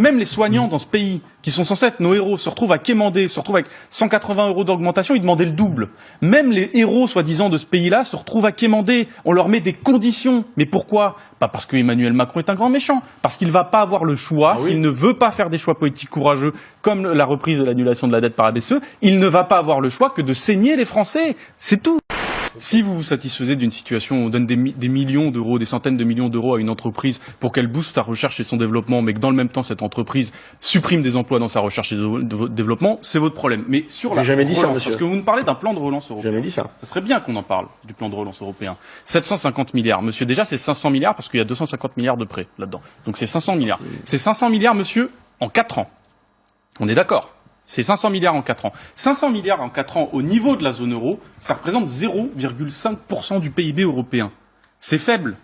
Même les soignants dans ce pays, qui sont censés être nos héros, se retrouvent à quémander, se retrouvent avec 180 € d'augmentation, ils demandaient le double. Même les héros, soi-disant, de ce pays-là, se retrouvent à quémander. On leur met des conditions. Mais pourquoi? Pas parce que Emmanuel Macron est un grand méchant. Parce qu'il va pas avoir le choix, s'il ne veut pas faire des choix politiques courageux, comme la reprise de l'annulation de la dette par la BCE, il ne va pas avoir le choix que de saigner les Français. C'est tout. Si vous vous satisfaisez d'une situation où on donne des millions d'euros, des centaines de millions d'euros à une entreprise pour qu'elle booste sa recherche et son développement, mais que dans le même temps, cette entreprise supprime des emplois dans sa recherche et développement, c'est votre problème. Mais sur la jamais dit ça, relance, monsieur. parce que vous nous parlez d'un plan de relance européen. Jamais dit ça. Ça serait bien qu'on en parle, du plan de relance européen. 750 milliards. Monsieur, déjà, c'est 500 milliards parce qu'il y a 250 milliards de prêts là-dedans. Donc c'est 500 milliards. C'est 500 milliards, monsieur, en 4 ans. On est d'accord? C'est 500 milliards en 4 ans. 500 milliards en 4 ans au niveau de la zone euro, ça représente 0,5% du PIB européen. C'est faible.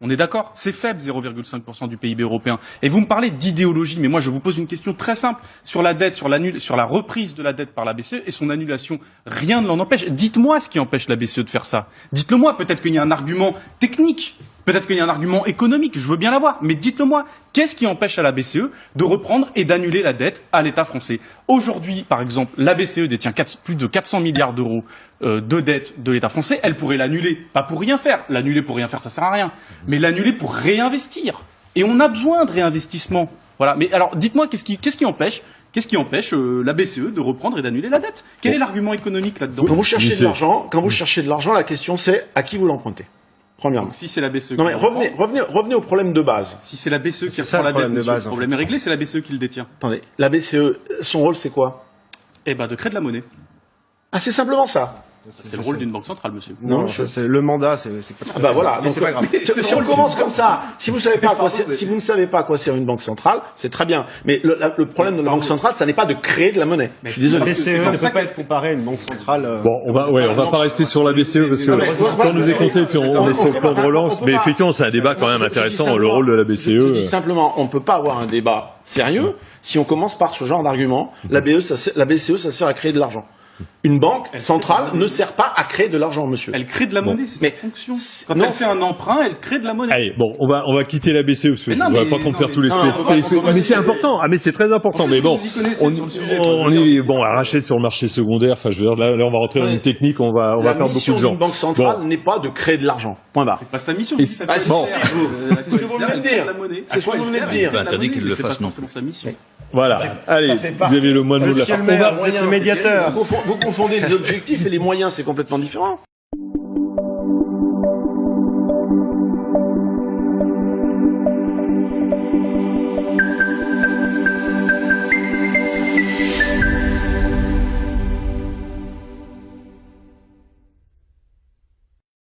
On est d'accord? C'est faible, 0,5% du PIB européen. Et vous me parlez d'idéologie, mais moi je vous pose une question très simple sur la dette, sur la reprise de la dette par la BCE et son annulation. Rien ne l'en empêche. Dites-moi ce qui empêche la BCE de faire ça. Dites-le-moi, peut-être qu'il y a un argument technique. Peut-être qu'il y a un argument économique, je veux bien l'avoir, mais dites-le-moi, qu'est-ce qui empêche à la BCE de reprendre et d'annuler la dette à l'État français? Aujourd'hui, par exemple, la BCE détient plus de 400 milliards d'euros de dette de l'État français. Elle pourrait l'annuler, pas pour rien faire. L'annuler pour rien faire, ça sert à rien. Mais l'annuler pour réinvestir. Et on a besoin de réinvestissement. Voilà. Mais alors, dites-moi, qu'est-ce qui empêche la BCE de reprendre et d'annuler la dette? Quel est l'argument économique là-dedans? Quand vous cherchez de l'argent, la question c'est à qui vous l'empruntez? Premièrement. Donc, si c'est la BCE. Non mais revenez au problème de base. Si c'est la BCE qui reprend la dette, le problème est réglé, c'est la BCE qui le détient. Attendez, la BCE, son rôle c'est quoi? Eh ben, de créer de la monnaie. Ah, c'est simplement ça. C'est le rôle d'une banque centrale, monsieur. Non, c'est le mandat, c'est pas. Ah bah voilà. Donc, c'est pas grave. Si on commence comme ça, si vous ne savez pas à quoi sert une banque centrale, c'est très bien. Mais le problème de la banque centrale, ça n'est pas de créer de la monnaie. Je suis désolé. La BCE ne peut pas être comparée à une banque centrale. Bon, on va pas rester sur la BCE parce que quand nous est compté, puis on est sur le plan de relance. Mais effectivement, c'est un débat quand même intéressant, le rôle de la BCE. Je dis simplement, on ne peut pas avoir un débat sérieux si on commence par ce genre d'argument. La BCE, ça sert à créer de l'argent. Une banque centrale ne sert pas à créer de l'argent, monsieur. Elle crée de la monnaie, c'est sa fonction. Quand elle fait un emprunt, elle crée de la monnaie. Allez, bon, on va quitter la BCE parce que on va pas compter tous les sujets. Mais c'est important. Ah, mais c'est très important. Mais bon, on est arraché sur le marché secondaire. Enfin, je veux dire, là, on va rentrer dans une technique, on va perdre beaucoup de gens. La mission d'une banque centrale n'est pas de créer de l'argent. Point barre. C'est pas sa mission. C'est ce que vous venez de dire. C'est ce que vous venez de dire. Interdit qu'il le fasse, non. C'est sa mission. Voilà. Allez, vous avez le mot de la fin. Vous êtes le médiateur. Vous confondez les objectifs et les moyens, c'est complètement différent.